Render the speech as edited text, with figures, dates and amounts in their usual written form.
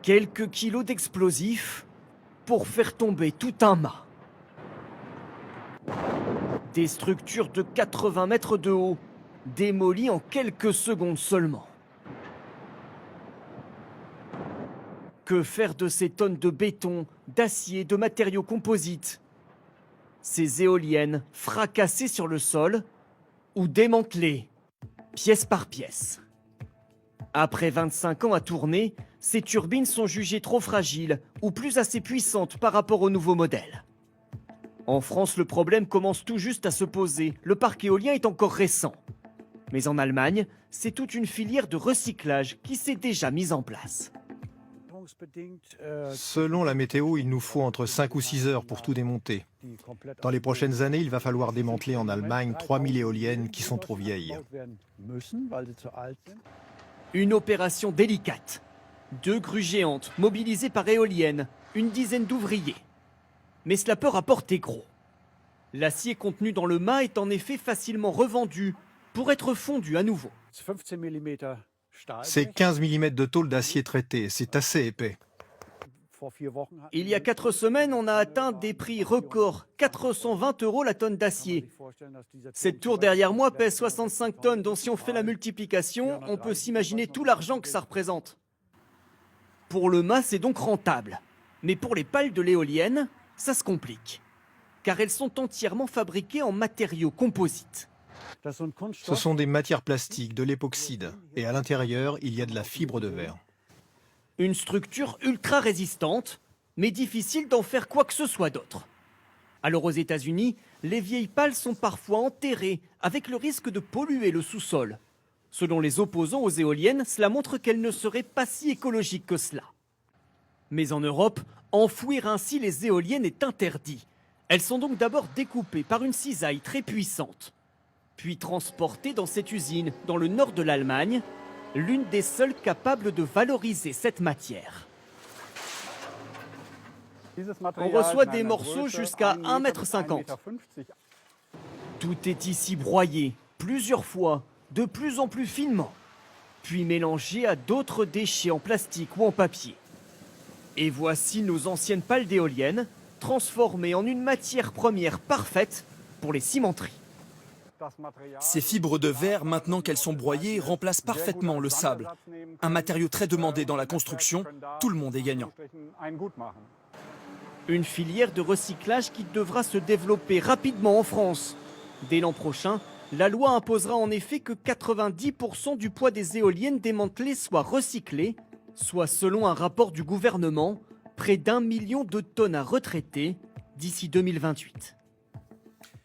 Quelques kilos d'explosifs pour faire tomber tout un mât. Des structures de 80 mètres de haut, démolies en quelques secondes seulement. Que faire de ces tonnes de béton, d'acier, de matériaux composites? Ces éoliennes fracassées sur le sol ou démantelées, pièce par pièce. Après 25 ans à tourner, ces turbines sont jugées trop fragiles ou plus assez puissantes par rapport au nouveau modèle. En France, le problème commence tout juste à se poser. Le parc éolien est encore récent. Mais en Allemagne, c'est toute une filière de recyclage qui s'est déjà mise en place. Selon la météo, il nous faut entre 5 ou 6 heures pour tout démonter. Dans les prochaines années, il va falloir démanteler en Allemagne 3000 éoliennes qui sont trop vieilles. Une opération délicate. 2 grues géantes mobilisées par éoliennes, une dizaine d'ouvriers. Mais cela peut rapporter gros. L'acier contenu dans le mât est en effet facilement revendu pour être fondu à nouveau. C'est 15 mm de tôle d'acier traité, c'est assez épais. Il y a 4 semaines, on a atteint des prix records, 420 € la tonne d'acier. Cette tour derrière moi pèse 65 tonnes, donc si on fait la multiplication, on peut s'imaginer tout l'argent que ça représente. Pour le mât, c'est donc rentable. Mais pour les pales de l'éolienne, ça se complique. Car elles sont entièrement fabriquées en matériaux composites. Ce sont des matières plastiques, de l'époxyde, et à l'intérieur, il y a de la fibre de verre. Une structure ultra résistante, mais difficile d'en faire quoi que ce soit d'autre. Alors aux États-Unis, les vieilles pales sont parfois enterrées avec le risque de polluer le sous-sol. Selon les opposants aux éoliennes, cela montre qu'elles ne seraient pas si écologiques que cela. Mais en Europe, enfouir ainsi les éoliennes est interdit. Elles sont donc d'abord découpées par une cisaille très puissante, puis transportées dans cette usine dans le nord de l'Allemagne, l'une des seules capables de valoriser cette matière. On reçoit des morceaux jusqu'à 1,50 m. Tout est ici broyé, plusieurs fois, de plus en plus finement, puis mélangé à d'autres déchets en plastique ou en papier. Et voici nos anciennes pales d'éoliennes, transformées en une matière première parfaite pour les cimenteries. Ces fibres de verre, maintenant qu'elles sont broyées, remplacent parfaitement le sable. Un matériau très demandé dans la construction, tout le monde est gagnant. Une filière de recyclage qui devra se développer rapidement en France. Dès l'an prochain, la loi imposera en effet que 90 % du poids des éoliennes démantelées soit recyclé, soit selon un rapport du gouvernement, près d'1 million de tonnes à retraiter d'ici 2028.